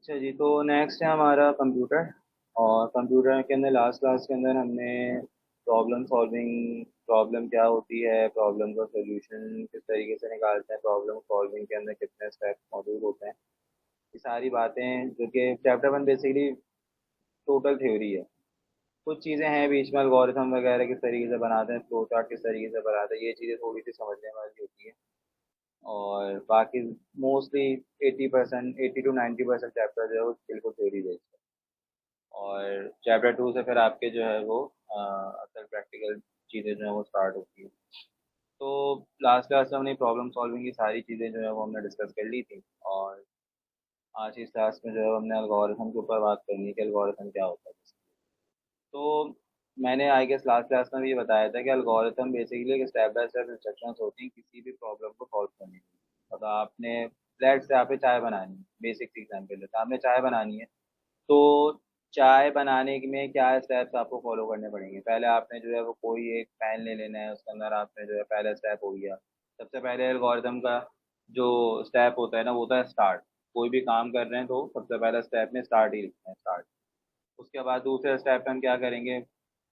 अच्छा जी, तो नेक्स्ट है हमारा कंप्यूटर। और कंप्यूटर के अंदर लास्ट क्लास के अंदर हमने प्रॉब्लम सॉल्विंग, प्रॉब्लम क्या होती है, प्रॉब्लम का सॉल्यूशन किस तरीके से निकालते हैं, प्रॉब्लम सॉल्विंग के अंदर कितने स्टेप्स मौजूद होते हैं, ये सारी बातें जो कि chapter one basically total theory है। कुछ चीज़ें हैं बीच में, एल्गोरिथम वगैरह किस तरीके से बनाते हैं, फ्लो चार्ट किस तरीके से बनाते हैं, ये चीज़ें थोड़ी सी समझने वाली होती है। और बाकी मोस्टली 80%, 80 to 90% चैप्टर जो है वो बिल्कुल थ्योरी बेस्ड है। और चैप्टर टू से फिर आपके जो है वो असल प्रैक्टिकल चीज़ें जो है वो स्टार्ट होती है। तो लास्ट क्लास में हमने प्रॉब्लम सॉल्विंग की सारी चीज़ें जो है वो हमने डिस्कस कर ली थी। और आज इस क्लास में जो है हमने एल्गोरिथम के ऊपर बात करनी है कि एल्गोरिथम क्या होता है। तो मैंने आई गेस लास्ट क्लास में भी ये बताया था कि एल्गोरिथम बेसिकली एक स्टेप बाय स्टेप इंस्ट्रक्शंस होती हैं किसी भी प्रॉब्लम को सॉल्व करने के लिए। मतलब आपने लेट्स से आपने चाय बनानी है, बेसिक एग्जाम्पल है, तो आपने चाय बनानी है। तो चाय बनाने में क्या स्टेप्स आपको फॉलो करने पड़ेंगे? पहले आपने जो है वो कोई एक पैन ले लेना है, उसके अंदर आपने जो है पहला स्टेप हो गया। सबसे पहले एल्गोरिथम का जो स्टेप होता है ना वो होता है स्टार्ट। कोई भी काम कर रहे हैं तो सबसे पहला स्टेप में स्टार्ट ही लिखते हैं, स्टार्ट। उसके बाद दूसरे स्टेप में हम क्या करेंगे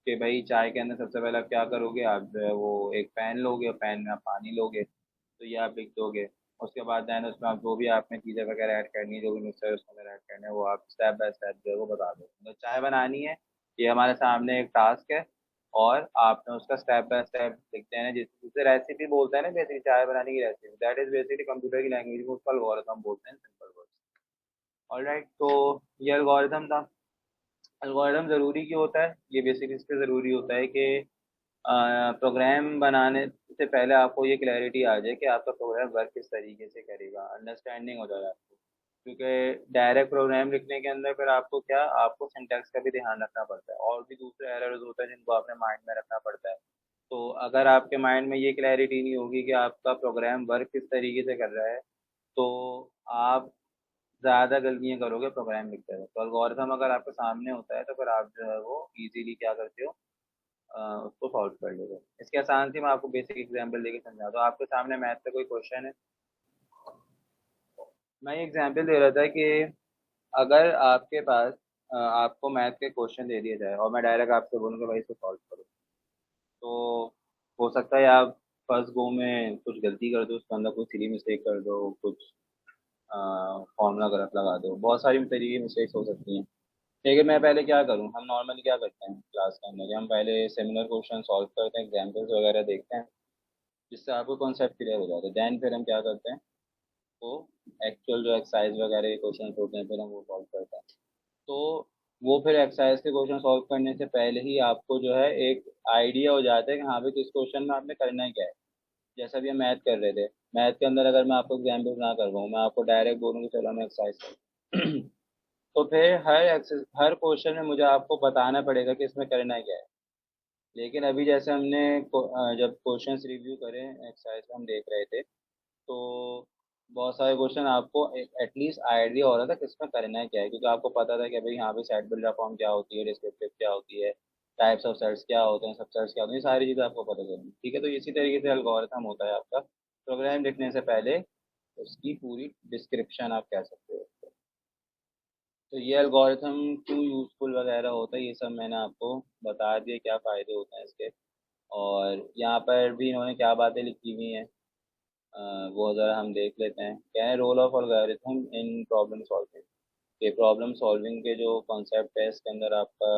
कि भाई चाय के अंदर सबसे पहले आप क्या करोगे, आप जो है वो एक पैन लोगे, पैन में आप पानी लोगे, तो ये आप लिख दोगे। उसके बाद देन उसमें आप जो भी आपने चीज़ें वगैरह ऐड करनी है, जो भी मिक्सर उसके अंदर ऐड करना है, वो आप स्टेप बाय स्टेप जो है वो बता दो। तो चाय बनानी है, ये हमारे सामने एक टास्क है। और आपने उसका स्टेप बाय स्टेप लिखते हैं, जिसे रेसिपी बोलते हैं ना, बेसिकली चाय बनाने की recipe, that is basically computer की लैंग्वेज में उसका एल्गोरिथम बोलते हैं, सिंपल वर्ड्स। ऑलराइट, तो ये एल्गोरिथम था। एल्गोरिथम ज़रूरी क्यों होता है? ये बेसिकली इसलिए ज़रूरी होता है कि प्रोग्राम बनाने से पहले आपको ये क्लैरिटी आ जाए कि आपका प्रोग्राम वर्क किस तरीके से करेगा, अंडरस्टैंडिंग हो जाए आपको। क्योंकि डायरेक्ट प्रोग्राम लिखने के अंदर फिर आपको क्या, आपको सिंटैक्स का भी ध्यान रखना पड़ता है, और भी दूसरे एरर्स होते हैं जिनको आपने माइंड में रखना पड़ता है। तो अगर आपके माइंड में ये क्लैरिटी नहीं होगी कि आपका प्रोग्राम वर्क किस तरीके से कर रहा है, तो आप ज़्यादा गलतियाँ करोगे प्रोग्राम लिखते हुए। तो एल्गोरिथम अगर आपके सामने होता है तो फिर आप जो है वो इजीली क्या करते हो, उसको सॉल्व कर लोगे। इसके आसान सी मैं आपको बेसिक एग्जांपल देके समझाता हूँ। आपके सामने मैथ का कोई क्वेश्चन है, मैं ये एग्जांपल दे रहा था कि अगर आपके पास आपको मैथ के क्वेश्चन दे दिया जाए और मैं डायरेक्ट आपसे बोलूँगा भाई इसको सॉल्व करो, तो हो सकता है आप फर्स्ट गो में कुछ गलती कर दो, उसके अंदर कुछ सिली मिस्टेक कर दो, कुछ फॉर्मूला गलत लगा दो, बहुत सारी तरीके की मिस्टेक्स हो सकती हैं। लेकिन मैं पहले क्या करूँ, हम नॉर्मली क्या करते हैं क्लास के अंदर कि हम पहले सिमिलर क्वेश्चन सॉल्व करते हैं, एग्जाम्पल्स वगैरह देखते हैं, जिससे आपको कॉन्सेप्ट क्लियर हो जाता है। देन फिर हम क्या करते हैं, तो एक्चुअल जो एक्सरसाइज वगैरह के क्वेश्चन होते हैं फिर हम वो सॉल्व करते हैं। तो वो फिर एक्सरसाइज के क्वेश्चन सॉल्व करने से पहले ही आपको जो है एक आइडिया हो जाता है कि हाँ भाई किस क्वेश्चन में आपने करना है क्या है। जैसा भी हम मैथ कर रहे थे, मैथ के अंदर अगर मैं आपको एग्जाम्पल ना करवाऊँ, मैं आपको डायरेक्ट बोलूँ कि चलो हम एक्सरसाइज तो फिर हर क्वेश्चन में मुझे आपको बताना पड़ेगा कि इसमें करना क्या है। लेकिन अभी जैसे हमने जब क्वेश्चंस रिव्यू करें एक्सरसाइज में हम देख रहे थे, तो बहुत सारे क्वेश्चन आपको एटलीस्ट आइडिया हो रहा था कि इसमें करना है क्या है, क्योंकि आपको पता था कि भाई यहाँ पे सेट बिल्डर फॉर्म क्या होती है, डिस्क्रिप्टिव क्या होती है, टाइप्स ऑफ सेट्स क्या होते हैं, सबसेट्स क्या होते हैं, ये सारी चीज़ें आपको पता चलेंगी। ठीक है, तो इसी तरीके से एल्गोरिथम होता है आपका प्रोग्राम लिखने से पहले उसकी पूरी डिस्क्रिप्शन आप कह सकते हो। तो ये एल्गोरिथम क्यों यूज़फुल वगैरह होता है, ये सब मैंने आपको बता दिया, क्या फ़ायदे होते हैं इसके। और यहाँ पर भी इन्होंने क्या बातें लिखी हुई हैं, वो ज़रा हम देख लेते हैं। क्या है role of algorithm in problem solving. ये प्रॉब्लम सॉल्विंग के जो कॉन्सेप्ट है इसके अंदर आपका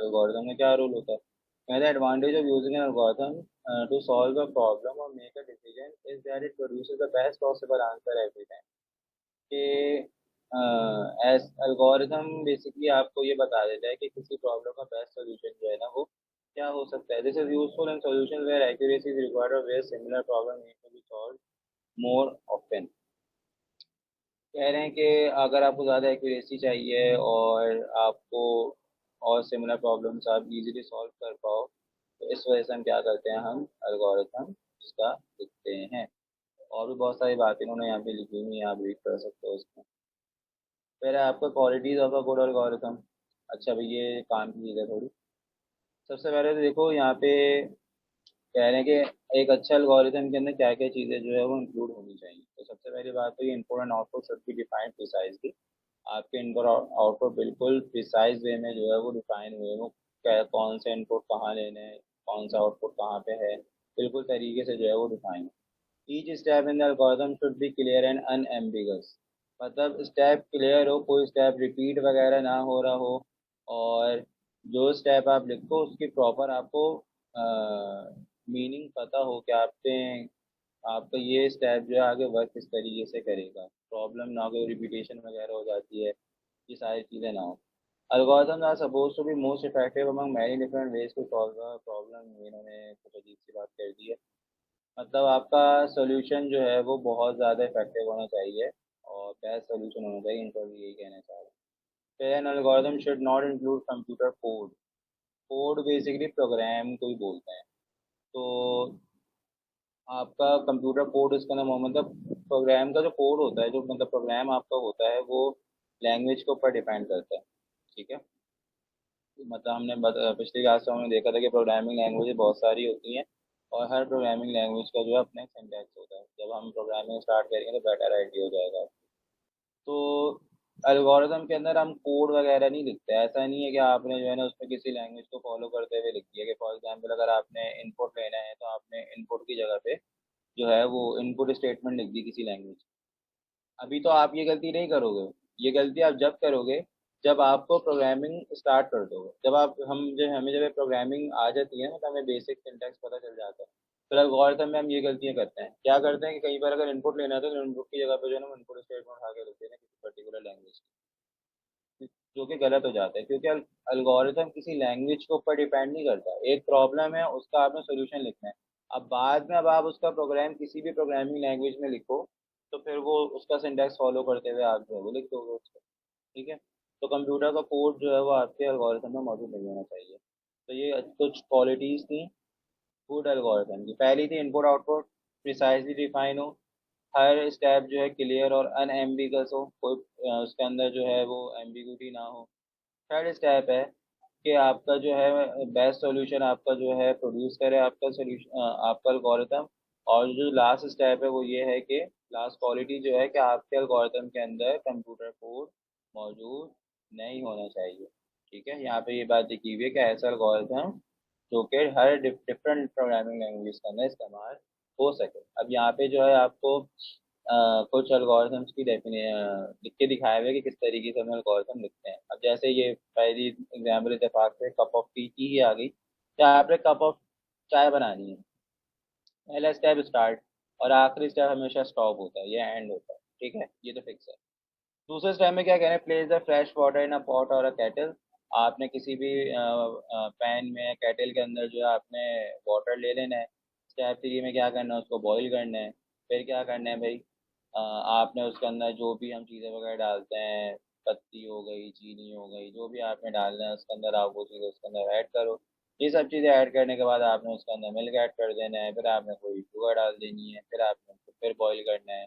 एल्गोरिथम का क्या रोल होता है। The advantage of using an algorithm to solve a problem और make a decision is that it produces the best possible answer every time. कि एस एल्गोरिथम बेसिकली आपको ये बता देता है कि किसी प्रॉब्लम का बेस्ट सोल्यूशन जो है ना वो क्या हो सकता है। This is useful in solution where accuracy is required और where similar problem need to be solve more often. कह रहे हैं कि अगर आपको ज़्यादा एक्यूरेसी चाहिए और आपको और सिमिलर प्रॉब्लम्स आप इजीली सॉल्व कर पाओ, तो इस वजह से हम क्या करते हैं, हम एल्गोरिथम उसका लिखते हैं। और भी बहुत सारी बातें इन्होंने यहाँ पे लिखी हुई हैं, आप रीड कर सकते हो उसमें। फिर है आपका qualities of a good algorithm. अच्छा भाई ये काम की चीज़ है थोड़ी। सबसे पहले तो देखो यहाँ पे कह रहे हैं कि एक अच्छा एल्गोरिथम के अंदर क्या क्या चीज़ें जो है वो इंक्लूड होनी चाहिए। तो सबसे पहली बात तो ये input and output should be defined precisely. आपके इनपुट आउटपुट बिल्कुल प्रिसाइज वे में जो है वो डिफाइन हुए, वो क्या कौन से इनपुट कहाँ लेने हैं, कौन सा आउटपुट कहाँ पे है, बिल्कुल तरीके से जो है वो define. Each step in the algorithm should be clear and unambiguous, मतलब स्टेप क्लियर हो, कोई स्टेप रिपीट वगैरह ना हो रहा हो, और जो स्टेप आप लिखो उसकी प्रॉपर आपको मीनिंग पता हो कि आपका ये स्टेप जो है आगे वर्क किस तरीके से करेगा, प्रॉब्लम ना हो, कोई रिपीटेशन वगैरह हो जाती है, ये सारी चीज़ें ना हो। Algorithms are supposed to be most effective among many different ways to solve the problem। इन्होंने कुछ अजीब सी बात कर दी है, मतलब आपका सोल्यूशन जो है वो बहुत ज़्यादा इफेक्टिव होना चाहिए और बेस्ट सोल्यूशन होना चाहिए, इनको भी यही कहना चाह रहे हैं। फिर an algorithm should not include computer code. Code basically program को ही बोलते हैं। तो आपका कंप्यूटर कोड इसका नाम मतलब प्रोग्राम का जो कोड होता है, जो मतलब प्रोग्राम आपका होता है वो लैंग्वेज के ऊपर डिपेंड करता है। ठीक है, मतलब हमने पिछली क्लास में हमने देखा था कि प्रोग्रामिंग लैंग्वेज बहुत सारी होती हैं और हर प्रोग्रामिंग लैंग्वेज का जो है अपना सिंटैक्स होता है। जब हम प्रोग्रामिंग स्टार्ट करेंगे तो बेटर आइडिया हो जाएगा। तो एल्गोरिथम के अंदर हम कोड वगैरह नहीं लिखते, ऐसा नहीं है कि आपने जो है ना उसमें किसी लैंग्वेज को फॉलो करते हुए लिख दिया, कि फॉर एग्जांपल अगर आपने इनपुट लेना है तो आपने इनपुट की जगह पे जो है वो इनपुट स्टेटमेंट लिख दी किसी लैंग्वेज। अभी तो आप ये गलती नहीं करोगे, ये गलती आप जब करोगे जब आपको प्रोग्रामिंग स्टार्ट कर दोगे, जब आप हम जब हमें जब प्रोग्रामिंग आ जाती है ना तो हमें बेसिक सिंटैक्स पता चल जाता है। फिर एल्गोरिथम में हम ये गलतियां करते हैं, क्या करते हैं कि कई बार अगर इनपुट लेना है तो इनपुट की जगह पे जो है ना इनपुट स्टेटमेंट उठा के लिखते हैं ना किसी पर्टिकुलर लैंग्वेज की, जो कि गलत हो जाता है, क्योंकि एल्गोरिथम किसी लैंग्वेज के ऊपर डिपेंड नहीं करता। एक प्रॉब्लम है उसका आपने सोल्यूशन लिखना है, अब बाद में अब आप उसका प्रोग्राम किसी भी प्रोग्रामिंग लैंग्वेज में लिखो तो फिर वो उसका सिंटैक्स फॉलो करते हुए आप जो है वो लिख दोगे उसको। ठीक है, तो कंप्यूटर का कोड जो है वो आपके एल्गोरिथम में मौजूद नहीं होना चाहिए। तो ये कुछ क्वालिटीज़ थी गुड एल्गोरिथम की। पहली थी इनपुट आउटपुट प्रिसाइजली डिफाइन हो, हर स्टेप जो है क्लियर और अनएम्बिगस हो, कोई उसके अंदर जो है वो एम्बिगुइटी ना हो। थर्ड स्टेप है कि आपका जो है बेस्ट सॉल्यूशन आपका जो है प्रोड्यूस करे आपका सॉल्यूशन, आपका एल्गोरिथम। और जो लास्ट स्टेप है वो ये है कि लास्ट क्वालिटी जो है कि आपके एल्गोरिथम के अंदर कंप्यूटर कोड मौजूद नहीं होना चाहिए। ठीक है, यहाँ पे ये बात लिखी हुई है कि ऐसा एल्गोरिथम जो कि हर डिफरेंट प्रोग्रामिंग लैंग्वेज के अंदर इस्तेमाल हो सके। अब यहाँ पे जो है आपको कुछ एल्गोरिथम्स की लिख के दिखाया हुआ है कि किस तरीके से हम एल्गोरिथम लिखते हैं। अब जैसे ये पहली एग्जाम्पल इत्तेफाक से कप ऑफ टी की ही आ गई, क्या आपने कप ऑफ चाय बनानी है, पहला स्टेप स्टार्ट और आखिरी स्टेप हमेशा स्टॉप होता है, ये एंड होता है। ठीक है, ये तो फिक्स है। दूसरे स्टेप में क्या कहना है, place the fresh water in a pot और अ केटल। आपने किसी भी पैन में केटल के अंदर जो है आपने वाटर ले लेना है। स्टेप थ्री में क्या करना है, उसको बॉईल करना है। फिर क्या करना है भाई, आपने उसके अंदर जो भी हम चीज़ें वगैरह डालते हैं, पत्ती हो गई, चीनी हो गई, जो भी आपने डालना है उसके अंदर आप वो चीज़ें उसके अंदर ऐड करो। ये सब चीज़ें ऐड करने के बाद आपने उसके अंदर मिल्क ऐड कर देना है, फिर आपने कोई शुगर डाल देनी है, फिर आपने उसको फिर बॉईल करना है।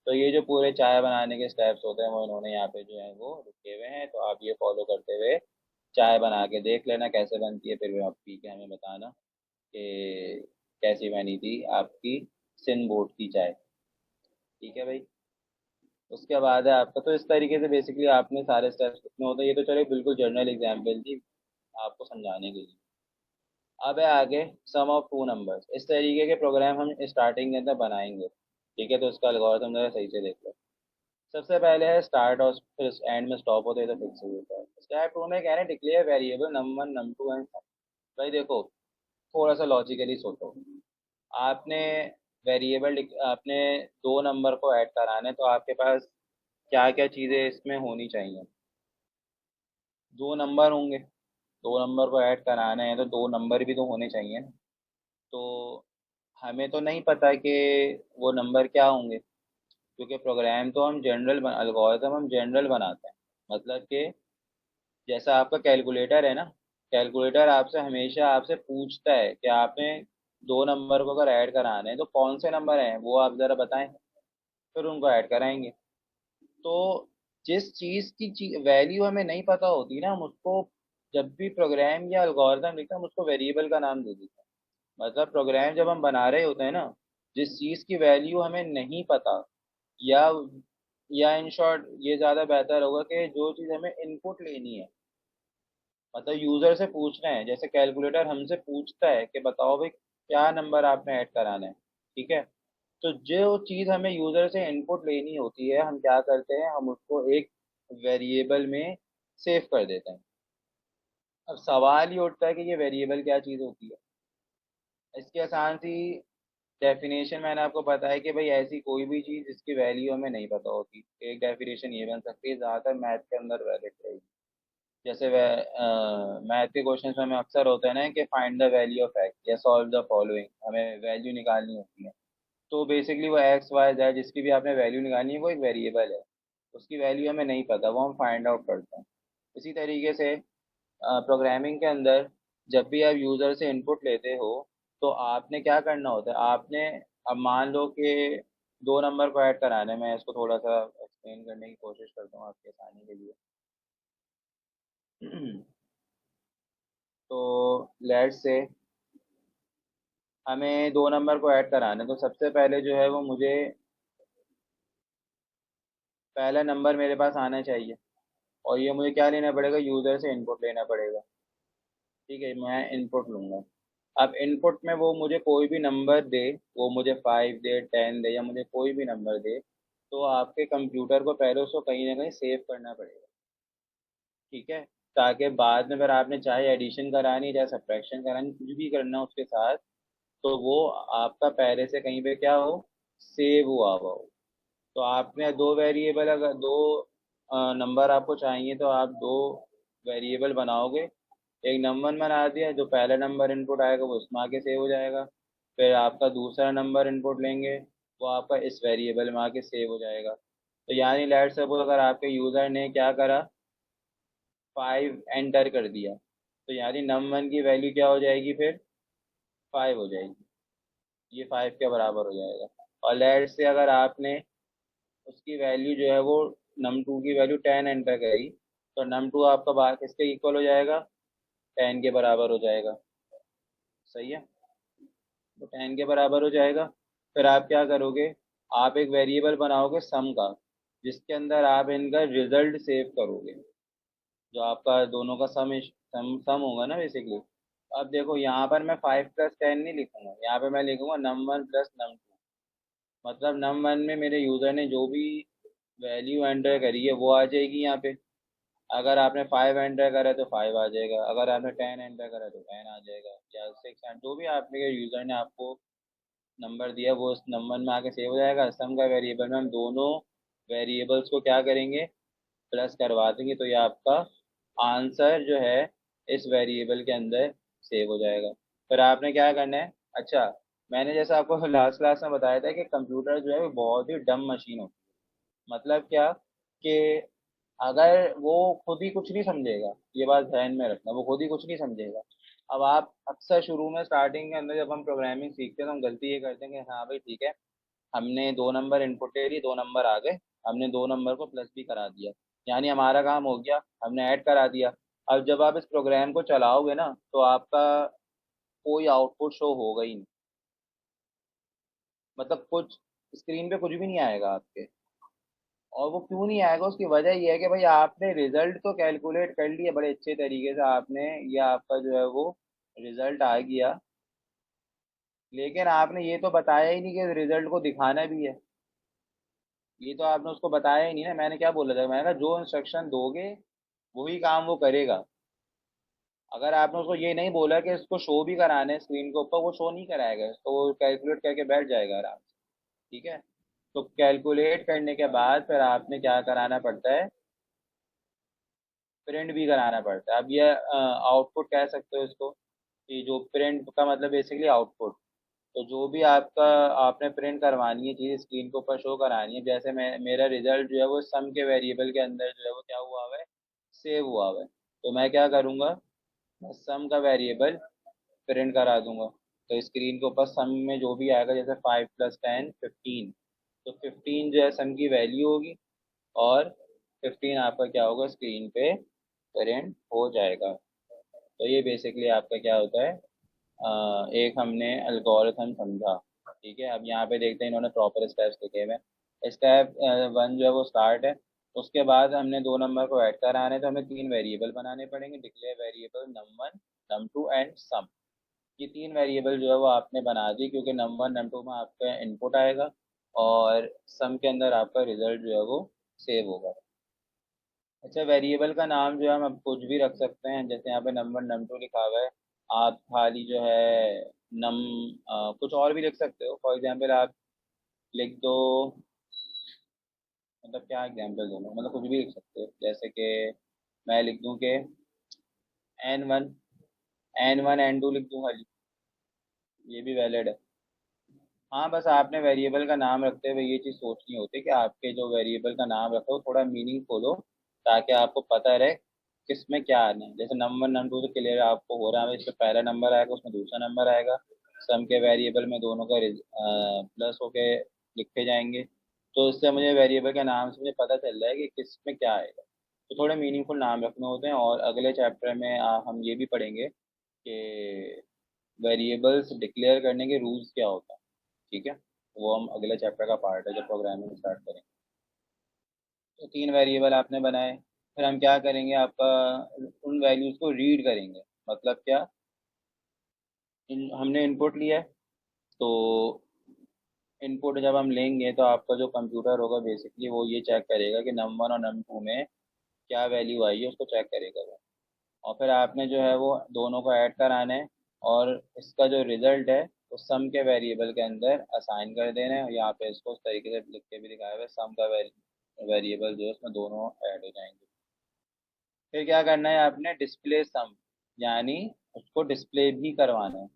तो ये जो पूरे चाय बनाने के स्टेप्स होते हैं वो इन्होंने यहाँ पे जो है वो लिखे हुए हैं, तो आप ये फॉलो करते हुए चाय बना के देख लेना कैसे बनती है, फिर आप पी के हमें बताना कि कैसी बनी थी आपकी सिन बोर्ड की चाय। ठीक है भाई, उसके बाद है आपका, तो इस तरीके से बेसिकली आपने सारे स्टेप्स कितने होते हैं, ये तो चलो बिल्कुल जनरल एग्जाम्पल थी आपको समझाने के लिए। अब है आगे सम ऑफ टू नंबर्स, इस तरीके के प्रोग्राम हम स्टार्टिंग के अंदर बनाएंगे। ठीक है, तो इसका एल्गोरिथम जरा सही से देख लो। सबसे पहले है स्टार्ट और फिर एंड में स्टॉप होते हैं तो फिक्स हो जाता है। स्टेप टू में कह रहे हैं declare variable num one num two end. भाई देखो, थोड़ा सा लॉजिकली सोचो, आपने आपने दो नंबर को ऐड कराना है तो आपके पास क्या क्या चीज़ें इसमें होनी चाहिए, दो नंबर होंगे, दो नंबर को ऐड कराना है तो दो नंबर भी तो होने चाहिए ना। तो हमें तो नहीं पता कि वो नंबर क्या होंगे, क्योंकि प्रोग्राम तो हम जनरल एल्गोरिथम हम जनरल बनाते हैं। मतलब कि जैसा आपका कैलकुलेटर है ना, कैलकुलेटर आपसे हमेशा आपसे पूछता है कि आपने दो नंबर को अगर ऐड कराना है तो कौन से नंबर हैं वो आप ज़रा बताएं, फिर उनको ऐड कराएंगे। तो जिस चीज़ की वैल्यू हमें नहीं पता होती ना, हम उसको जब भी प्रोग्राम या एल्गोरिथम लिखते हैं हम उसको वेरिएबल का नाम दे देते हैं। मतलब प्रोग्राम जब हम बना रहे होते हैं ना, जिस चीज़ की वैल्यू हमें नहीं पता या या इन शॉर्ट ये ज़्यादा बेहतर होगा कि जो चीज़ हमें इनपुट लेनी है, मतलब यूज़र से पूछना है, जैसे कैलकुलेटर हमसे पूछता है कि बताओ भाई क्या नंबर आपने ऐड कराना है, ठीक है। तो जो चीज़ हमें यूज़र से इनपुट लेनी होती है, हम क्या करते हैं, हम उसको एक वेरिएबल में सेव कर देते हैं। अब सवाल ये उठता है कि ये वेरिएबल क्या चीज़ होती है। इसकी आसान सी डेफिनेशन मैंने आपको बताया कि भाई ऐसी कोई भी चीज़ जिसकी वैल्यू हमें नहीं पता होती। एक डेफिनेशन ये बन सकती है, ज़्यादातर मैथ के अंदर वैलिड रहेगी। जैसे मैथ के क्वेश्चन में हमें अक्सर होता है ना कि find the value of x या सॉल्व द फॉलोइंग, हमें वैल्यू निकालनी होती है। तो बेसिकली वो एक्स वाई जेड जिसकी भी आपने वैल्यू निकालनी है वो एक वेरिएबल है, उसकी वैल्यू हमें नहीं पता, वो हम फाइंड आउट करते हैं। इसी तरीके से प्रोग्रामिंग के अंदर जब भी आप यूज़र से इनपुट लेते हो तो आपने क्या करना होता है, आपने, अब मान लो कि दो नंबर को ऐड कराने में, मैं इसको थोड़ा सा एक्सप्लेन करने की कोशिश करता हूँ आपके आसानी के लिए। तो लेट्स से हमें दो नंबर को ऐड कराना है, तो सबसे पहले जो है वो मुझे पहला नंबर मेरे पास आना चाहिए, और ये मुझे क्या लेना पड़ेगा, यूज़र से इनपुट लेना पड़ेगा। ठीक है, मैं इनपुट लूँगा। अब इनपुट में वो मुझे कोई भी नंबर दे, वो मुझे 5 दे, 10 दे, या मुझे कोई भी नंबर दे, तो आपके कंप्यूटर को पहले उसको कहीं ना कहीं सेव करना पड़ेगा। ठीक है, ताकि बाद में अगर आपने चाहे एडिशन करानी, चाहे सब्ट्रैक्शन करानी, कुछ भी करना उसके साथ, तो वो आपका पहले से कहीं पे क्या हो, सेव हुआ हुआ हो। तो आपने दो वेरिएबल, अगर दो नंबर आपको चाहिए तो आप दो वेरिएबल बनाओगे। एक नंबर बना दिया, जो पहला नंबर इनपुट आएगा वो उसमें आके सेव हो जाएगा। फिर आपका दूसरा नंबर इनपुट लेंगे, वो आपका इस वेरिएबल में आके सेव हो जाएगा। तो यानी लेट सपोज अगर आपके यूज़र ने क्या करा, 5 एंटर कर दिया, तो यानी नम 1 की वैल्यू क्या हो जाएगी फिर, 5 हो जाएगी। ये 5 के बराबर हो जाएगा। और लेट से अगर आपने उसकी वैल्यू जो है वो num2 की वैल्यू 10 एंटर करी, तो num2 आपका किसके इक्वल हो जाएगा, 10 के बराबर हो जाएगा। सही है, तो 10 के बराबर हो जाएगा। फिर आप क्या करोगे, आप एक वेरिएबल बनाओगे सम का, जिसके अंदर आप इनका रिजल्ट सेव करोगे, जो आपका दोनों का सम सम होगा ना बेसिकली। अब देखो यहाँ पर मैं 5 + 10 नहीं लिखूंगा, यहाँ पे मैं लिखूंगा num1 + num2। मतलब num1 में मेरे यूज़र ने जो भी वैल्यू एंटर करी है वो आ जाएगी यहाँ पे। अगर आपने 5 एंटर करा तो 5 आ जाएगा, अगर आपने 10 एंटर करा तो 10 आ जाएगा, या 6 जो भी आपके यूज़र ने आपको नंबर दिया वो उस नंबर में आके सेव हो जाएगा। सम का वेरिएबल में हम दोनों वेरिएबल्स को क्या करेंगे, प्लस करवा देंगे, तो ये आपका आंसर जो है इस वेरिएबल के अंदर सेव हो जाएगा। फिर आपने क्या करना है, अच्छा, मैंने जैसा आपको लास्ट क्लास में बताया था कि कंप्यूटर जो है वो बहुत ही डम मशीन होती है। मतलब क्या, कि अगर वो खुद ही कुछ नहीं समझेगा, ये बात ध्यान में रखना, वो खुद ही कुछ नहीं समझेगा। अब आप अक्सर शुरू में स्टार्टिंग के अंदर जब हम प्रोग्रामिंग सीखते हैं तो हम गलती ये करते हैं कि हाँ भाई ठीक है, हमने दो नंबर इनपुट ले ली, दो नंबर आ गए, हमने दो नंबर को प्लस भी करा दिया, यानी हमारा काम हो गया, हमने ऐड करा दिया। अब जब आप इस प्रोग्राम को चलाओगे ना तो आपका कोई आउटपुट शो होगा ही नहीं, मतलब कुछ स्क्रीन पे कुछ भी नहीं आएगा आपके। और वो क्यों नहीं आएगा, उसकी वजह ये है कि भाई आपने रिजल्ट तो कैलकुलेट कर लिया बड़े अच्छे तरीके से आपने, या आपका जो है वो रिजल्ट आ गया, लेकिन आपने ये तो बताया ही नहीं कि रिजल्ट को दिखाना भी है। ये तो आपने उसको बताया ही नहीं ना। मैंने क्या बोला था, मैंने कहा जो इंस्ट्रक्शन दोगे वही काम वो करेगा। अगर आपने उसको ये नहीं बोला कि इसको शो भी कराना है स्क्रीन के ऊपर, वो शो नहीं कराएगा, तो वो कैलकुलेट करके बैठ जाएगा आराम से। ठीक है, तो कैलकुलेट करने के बाद फिर आपने क्या कराना पड़ता है, प्रिंट भी कराना पड़ता है। अब ये आउटपुट कह सकते हो इसको, कि जो प्रिंट का मतलब बेसिकली आउटपुट। तो जो भी आपका आपने प्रिंट करवानी है चीज़ स्क्रीन के ऊपर शो करानी है, जैसे मैं, मेरा रिजल्ट जो है वो सम के वेरिएबल के अंदर जो है वो क्या हुआ हुआ है, सेव हुआ हुआ है। तो मैं क्या करूँगा, मैं सम का वेरिएबल प्रिंट करा दूंगा। तो स्क्रीन के ऊपर सम में जो भी आएगा, जैसे 5 + 10 15, तो 15 जो है सम की वैल्यू होगी, और 15 आपका क्या होगा, स्क्रीन पे प्रिंट हो जाएगा। तो ये बेसिकली आपका क्या होता है, एक हमने एल्गोरिथम समझा। ठीक है, अब यहाँ पे देखते हैं इन्होंने प्रॉपर स्टेप्स लिखे हुए हैं। स्टेप 1 जो है वो स्टार्ट है। उसके बाद हमने 2 नंबर को ऐड कराना है, तो हमें 3 वेरिएबल बनाने पड़ेंगे, declare variable num1 num2 and some. ये 3 वेरिएबल जो है वो आपने बना दी, क्योंकि num1 num2 में आपका इनपुट आएगा और सम के अंदर आपका रिजल्ट जो है वो सेव होगा। अच्छा, वेरिएबल का नाम जो है हम अब कुछ भी रख सकते हैं, जैसे यहाँ पे num1 num2 लिखा हुआ है, आप खाली जो है नम कुछ और भी लिख सकते हो। फॉर एग्जाम्पल आप लिख दो, मतलब क्या एग्जाम्पल दूँ मैं? मतलब कुछ भी लिख सकते हो, जैसे कि मैं लिख दूँ कि N1 N2 लिख दूँ खाली, ये भी वैलिड है। हाँ, बस आपने वेरिएबल का नाम रखते हुए ये चीज़ सोचनी होती है कि आपके जो वेरिएबल का नाम रखो थोड़ा मीनिंगफुल हो, ताकि आपको पता रहे किस में क्या आना है। जैसे नंबर नंबर तो क्लियर आपको हो रहा है, इसमें पहला नंबर आएगा, उसमें दूसरा नंबर आएगा, सम के वेरिएबल में दोनों का प्लस होके लिखे जाएंगे। तो इससे मुझे वेरिएबल के नाम से मुझे पता चल रहा है कि किस में क्या आएगा। तो थोड़े मीनिंगफुल नाम रखने होते हैं। और अगले चैप्टर में हम ये भी पढ़ेंगे कि वेरिएबल्स डिक्लेयर करने के रूल्स क्या होते हैं। ठीक है, वो हम अगले चैप्टर का पार्ट है जब प्रोग्रामिंग स्टार्ट करेंगे। तो 3 वेरिएबल आपने बनाए, फिर हम क्या करेंगे, आपका उन वैल्यूज़ को रीड करेंगे। मतलब क्या, हमने इनपुट लिया है, तो इनपुट जब हम लेंगे तो आपका जो कंप्यूटर होगा बेसिकली वो ये चेक करेगा कि num1 और num2 में क्या वैल्यू आई है, उसको चेक करेगा वो। और फिर आपने जो है वो दोनों को ऐड कराना है, और इसका जो रिजल्ट है वो सम के वेरिएबल के अंदर असाइन कर देना है। यहाँ पे इसको उस तरीके से लिख के भी दिखाया हुआ है, सम का वेरिएबल जो है उसमें दोनों ऐड हो जाएंगे। फिर क्या करना है, आपने डिस्प्ले सम, यानी उसको डिस्प्ले भी करवाना है।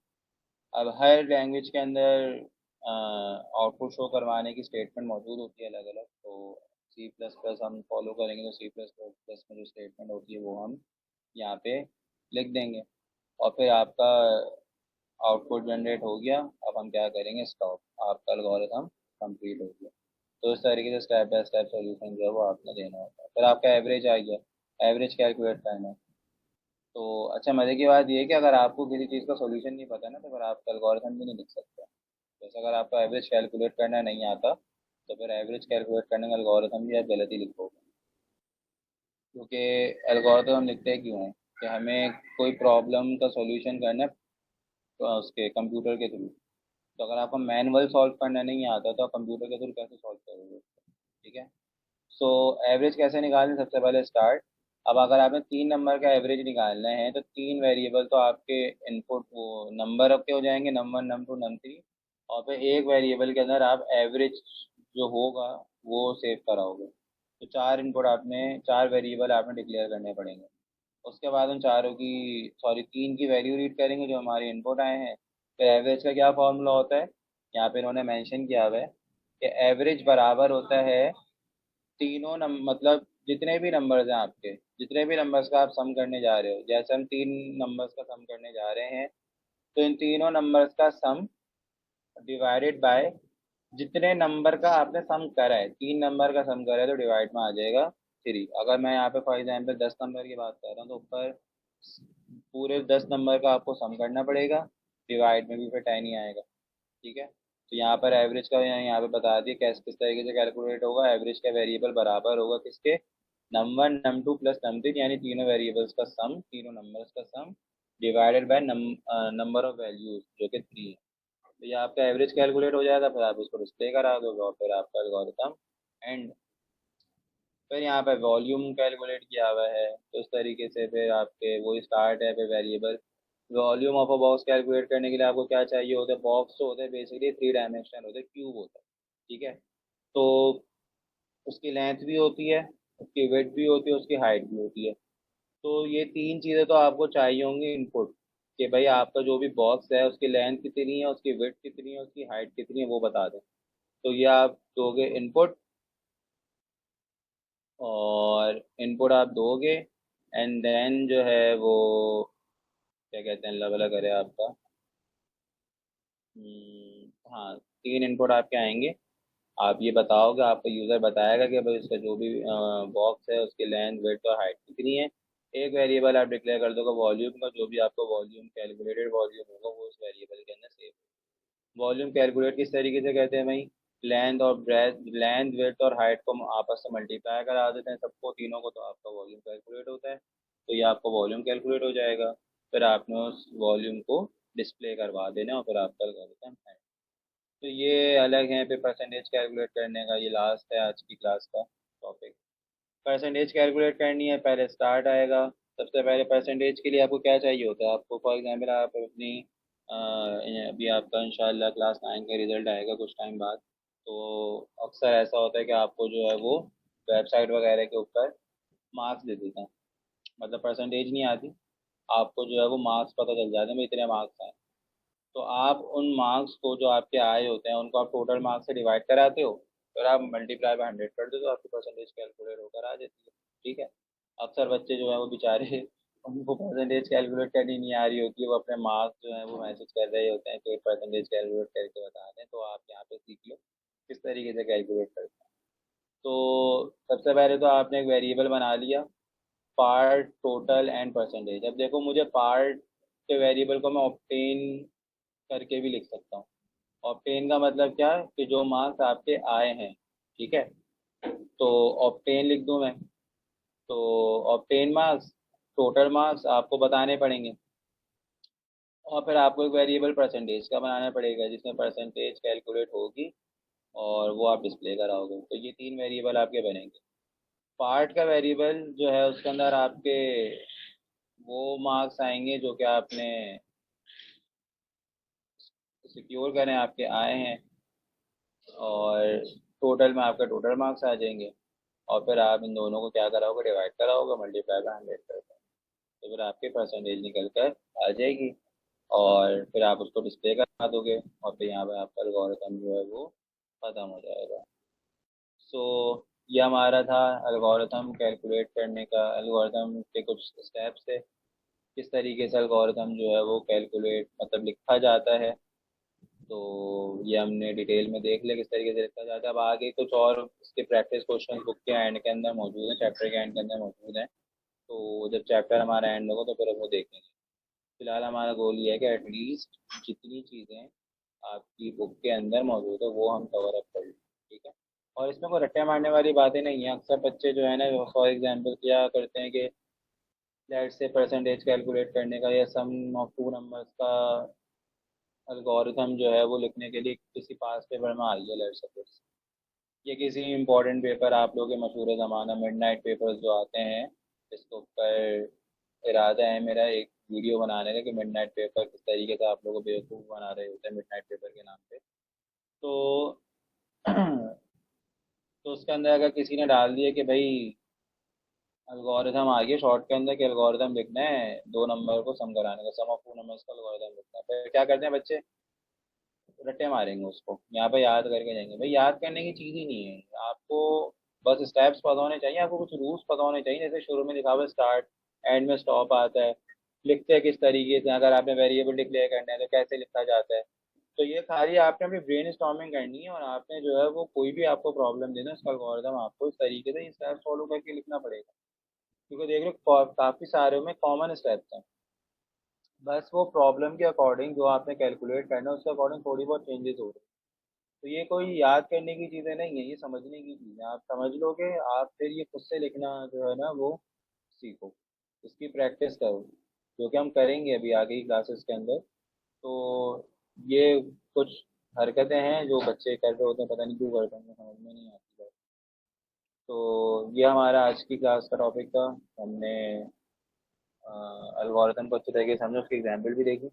अब हर लैंग्वेज के अंदर आउटपुट शो करवाने की स्टेटमेंट मौजूद होती है अलग अलग। तो सी प्लस प्लस हम फॉलो करेंगे, तो सी प्लस प्लस में जो स्टेटमेंट होती है वो हम यहाँ पे लिख देंगे। और फिर आपका आउटपुट जनरेट हो गया। अब हम क्या करेंगे, स्टॉप, आपका एल्गोरिथम कंप्लीट हो गया। तो इस तरीके से स्टेप बाय स्टेप सोल्यूशन जो है वो आपने देना होता है। फिर आपका एवरेज आ गया, एवरेज कैलकुलेट करना है। तो अच्छा, मज़े की बात ये है कि अगर आपको किसी चीज़ का सोल्यूशन नहीं पता ना, तो फिर आप एल्गोरिथम भी नहीं लिख सकते। जैसे अगर आपको एवरेज कैलकुलेट करना नहीं आता, तो फिर एवरेज कैलकुलेट करने का एल्गोरिथम भी आप गलत ही लिखोगे। क्योंकि एल्गोरिथम हम लिखते हैं क्यों हैं, कि हमें कोई प्रॉब्लम का सॉल्यूशन करना है, तो उसके कंप्यूटर के थ्रू। तो अगर आपको मैनुअल सॉल्व करना नहीं आता, तो आप कंप्यूटर के थ्रू कैसे सॉल्व करोगे? ठीक है। सो एवरेज कैसे निकालना है, सबसे पहले स्टार्ट। अब अगर आपने 3 नंबर का एवरेज निकालना है, तो 3 वेरिएबल तो आपके इनपुट वो नंबर के हो जाएंगे, नम1 नम2 नम3। और फिर एक वेरिएबल के अंदर आप एवरेज जो होगा वो सेव कराओगे। तो 4 इनपुट आपने, 4 वेरिएबल आपने डिक्लेयर करने पड़ेंगे। उसके बाद उन चारों की, सॉरी 3 की वैल्यू रीड करेंगे जो हमारे इनपुट आए हैं। फिर एवरेज का क्या फॉर्मूला होता है, यहाँ पे इन्होंने मेंशन किया हुआ है कि एवरेज बराबर होता है तीनों मतलब जितने भी नंबर्स हैं आपके, जितने भी नंबर्स का आप सम करने जा रहे हो, जैसे हम 3 नंबर्स का सम करने जा रहे हैं, तो इन तीनों नंबर्स का सम डिवाइडेड बाय जितने नंबर का आपने सम करा है। 3 नंबर का सम करा है तो डिवाइड में आ जाएगा 3। अगर मैं यहाँ पे फॉर एग्जाम्पल 10 नंबर की बात कर रहा हूँ, तो ऊपर पूरे 10 नंबर का आपको सम करना पड़ेगा, डिवाइड में भी फिर 10 ही आएगा। ठीक है। तो यहाँ पर एवरेज का यहाँ पे बता दिए कैसे, किस तरीके से कैलकुलेट होगा। एवरेज का वेरिएबल बराबर होगा किसके, num1 num2 प्लस num3, यानी तीनों वेरिएबल्स का सम, तीनों नंबर्स का sum, divided by number of values जो कि 3 है। तो ये आपका एवरेज कैलकुलेट हो जाएगा, फिर आप इसको डिस्प्ले करा दोगे और फिर आपका एल्गोरिथम एंड। फिर यहाँ पे वॉल्यूम कैलकुलेट किया हुआ है, तो इस तरीके से फिर आपके वही स्टार्ट है, फिर variable. Volume of a box calculate करने के लिए आपको क्या चाहिए होता है, बॉक्स जो होते हैं बेसिकली 3 डायमेंशनल होते हैं, क्यूब होता है। ठीक है। तो उसकी लेंथ भी होती है, उसकी विड्थ भी होती है, उसकी हाइट भी होती है। तो ये 3 चीज़ें तो आपको चाहिए होंगी इनपुट, कि भाई आपका जो भी बॉक्स है उसकी लेंथ कितनी है, उसकी विड्थ कितनी है, उसकी हाइट कितनी है, वो बता दें। तो ये आप दोगे इनपुट, और इनपुट आप दोगे, एंड देन जो है वो क्या कहते हैं, लेवल करे आपका। हाँ, 3 इनपुट आपके आएंगे। आप ये बताओगे, आपका यूज़र बताएगा कि भाई उसका जो भी बॉक्स है उसकी लेंथ विड्थ और हाइट कितनी है। एक वेरिएबल आप डिक्लेयर कर दोगे वॉल्यूम का, जो भी आपका वॉल्यूम कैलकुलेटेड वॉल्यूम होगा वो उस वेरिएबल के अंदर सेव। वॉल्यूम कैलकुलेट किस तरीके से कहते हैं भाई, लेंथ और ब्रेथ, लेंथ विड्थ और हाइट को आपस से मल्टीप्लाई करा देते हैं सबको, तीनों को, तो आपका वॉल्यूम कैलकुलेट होता है। तो ये आपका वॉल्यूम कैलकुलेट हो जाएगा। फिर आपने उस वॉल्यूम को डिस्प्ले करवा देना और फिर आपका एल्गोरिथम है। तो ये अलग है। फिर परसेंटेज कैलकुलेट करने का, ये लास्ट है आज की क्लास का टॉपिक। परसेंटेज कैलकुलेट करनी है, पहले स्टार्ट आएगा। सबसे पहले परसेंटेज के लिए आपको क्या चाहिए होता है? आपको फॉर एग्जांपल आप अपनी अभी आपका इंशाल्लाह क्लास 9 का रिजल्ट आएगा कुछ टाइम बाद। तो अक्सर ऐसा होता है कि आपको जो है वो वेबसाइट वगैरह के ऊपर मार्क्स दे देते हैं, मतलब परसेंटेज नहीं आती, आपको जो है वो मार्क्स पता चल जाते हैं भाई इतने मार्क्स आए। तो आप उन मार्क्स को जो आपके आए होते हैं उनको आप टोटल मार्क्स से डिवाइड कराते हो, फिर आप मल्टीप्लाई बाय 100 कर दो तो आपकी परसेंटेज कैलकुलेट होकर आ जाती है। ठीक है। अक्सर बच्चे जो है वो बेचारे उनको परसेंटेज कैलकुलेट करनी नहीं आ रही होती है, वो अपने मार्क्स जो है वो मैसेज कर रहे होते हैं कि परसेंटेज कैलकुलेट करके बता दें। तो आप यहाँ पे सीख लो किस तरीके से कैलकुलेट करते हैं। तो सबसे पहले तो आपने एक वेरिएबल बना लिया, पार्ट, टोटल एंड परसेंटेज। अब देखो, मुझे पार्ट के वेरिएबल को मैं ऑब्टेन करके भी लिख सकता हूँ। ऑब्टेन का मतलब क्या है कि जो मार्क्स आपके आए हैं, ठीक है, तो ऑब्टेन लिख दूं मैं। तो ऑब्टेन मार्क्स, टोटल मार्क्स आपको बताने पड़ेंगे, और फिर आपको एक वेरिएबल परसेंटेज का बनाना पड़ेगा जिसमें परसेंटेज कैलकुलेट होगी और वो आप डिस्प्ले कराओगे। तो ये तीन वेरिएबल आपके बनेंगे। पार्ट का वेरिएबल जो है उसके अंदर आपके वो मार्क्स आएंगे जो कि आपने सिक्योर करें, आपके आए हैं, और टोटल में आपका टोटल मार्क्स आ जाएंगे। और फिर आप इन दोनों को क्या कराओगे? डिवाइड कराओगे, मल्टीप्लाई बाय 100 करके, तो फिर आपकी परसेंटेज निकल कर आ जाएगी। और फिर आप उसको डिस्प्ले करा दोगे और फिर यहाँ पे आपका एल्गोरिथम जो है वो ख़त्म हो जाएगा। सो ये हमारा था एल्गोरिथम कैलकुलेट करने का। एल्गोरिथम के कुछ स्टेप्स थे, किस तरीके से एल्गोरिथम जो है वो कैलकुलेट मतलब लिखा जाता है। तो ये हमने डिटेल में देख लिया किस तरीके से लिखा जाता है। अब आगे कुछ और इसके प्रैक्टिस क्वेश्चन बुक के एंड के अंदर मौजूद हैं, चैप्टर के एंड के अंदर मौजूद हैं। तो जब चैप्टर हमारा एंड होगा तो फिर हम वो देखेंगे। फिलहाल हमारा गोल ये है कि एटलीस्ट जितनी चीज़ें आपकी बुक के अंदर मौजूद है वो हम कवर अप कर लें। ठीक है। और इसमें कोई रट्टे मारने वाली बातें नहीं है। अक्सर बच्चे जो है ना, फॉर एग्जांपल क्या करते हैं कि लेट से परसेंटेज कैलकुलेट करने का या सम ऑफ टू नंबर्स का एल्गोरिथम जो है वो लिखने के लिए किसी पास पेपर में आ गया, लेट सपोज, ये किसी इम्पोर्टेंट पेपर, आप लोग के मशहूर ज़माना मिडनाइट पेपर्स जो आते हैं, इसके ऊपर इरादा है मेरा एक वीडियो बनाने का कि मिडनाइट पेपर किस तरीके से आप लोग को बेवकूफ़ बना रहे होते हैं मिडनाइट पेपर के नाम पे। तो तो उसके अंदर अगर किसी ने डाल दिया कि भाई एल्गोरिथम आ गया शॉर्ट के अंदर कि एल्गोरिथम लिखना है दो नंबर को सम कराने का, सम ऑफ टू नंबर्स का एल्गोरिथम लिखना है, फिर क्या करते हैं बच्चे? रट्टे मारेंगे उसको, यहाँ पे याद करके जाएंगे। भाई याद करने की चीज़ ही नहीं है आपको, बस स्टेप्स पता होने चाहिए आपको, कुछ रूल्स पता होने चाहिए। जैसे शुरू में लिखा हुआ स्टार्ट, एंड में स्टॉप आता है, लिखते हैं किस तरीके से, अगर आपने वेरिएबल डिक्लेयर करना है तो कैसे लिखा जाता है। तो ये सारी आपने अपनी ब्रेन स्टॉर्मिंग करनी है, और आपने जो है वो कोई भी आपको प्रॉब्लम देना उसका एल्गोरिथम आपको इस तरीके से स्टेप्स फॉलो करके लिखना पड़ेगा। क्योंकि देख लो काफ़ी सारे में कॉमन स्टेप्स हैं, बस वो प्रॉब्लम के अकॉर्डिंग जो आपने कैलकुलेट करना है उसके अकॉर्डिंग थोड़ी बहुत चेंजेस हो रहे हैं। तो ये कोई याद करने की चीज़ें नहीं है, ये समझने की चीज़ है। आप समझ लोगे, आप फिर ये खुद से लिखना जो है ना वो सीखो, इसकी प्रैक्टिस करो, जो कि हम करेंगे अभी आगे की क्लासेस के अंदर। तो ये कुछ हरकतें हैं जो बच्चे कर रहे होते हैं, पता नहीं क्यों करते हैं, समझ में नहीं आती है। तो ये हमारा आज की क्लास का टॉपिक था। हमने एल्गोरिथम को अच्छे तरीके से समझा, उसकी एग्जाम्पल भी देखी।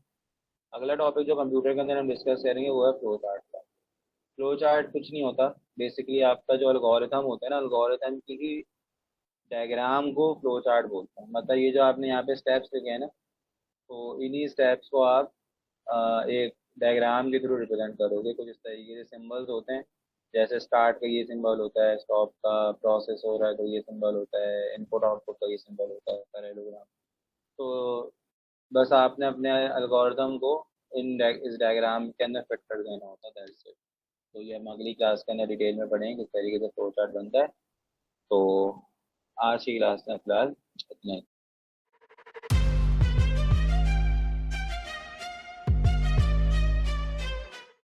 अगला टॉपिक जो कंप्यूटर के अंदर हम डिस्कस करेंगे वो है फ्लो चार्ट का। फ्लो चार्ट कुछ नहीं होता, बेसिकली आपका जो एल्गोरिथम होता है ना, एल्गोरिथम की ही डायग्राम को फ्लो चार्ट बोलते हैं। मतलब ये जो आपने यहाँ पे स्टेप्स लिखे हैं ना, तो इन्हीं स्टेप्स को आप एक डायग्राम के थ्रू रिप्रेजेंट करोगे। कुछ इस तरीके से सिंबल्स होते हैं, जैसे स्टार्ट का ये सिंबल होता है, स्टॉप का प्रोसेस हो रहा है तो ये सिंबल होता है, इनपुट आउटपुट का ये सिंबल होता है, पैरेललोग्राम। तो बस आपने अपने एल्गोरिथम को इस डायग्राम के अंदर फिट कर देना होता है, दैट्स इट। तो ये हम अगली क्लास के अंदर डिटेल में पढ़ेंगे किस तरीके से फ्लो चार्ट बनता है। तो आज की क्लास में फिलहाल इतना ही।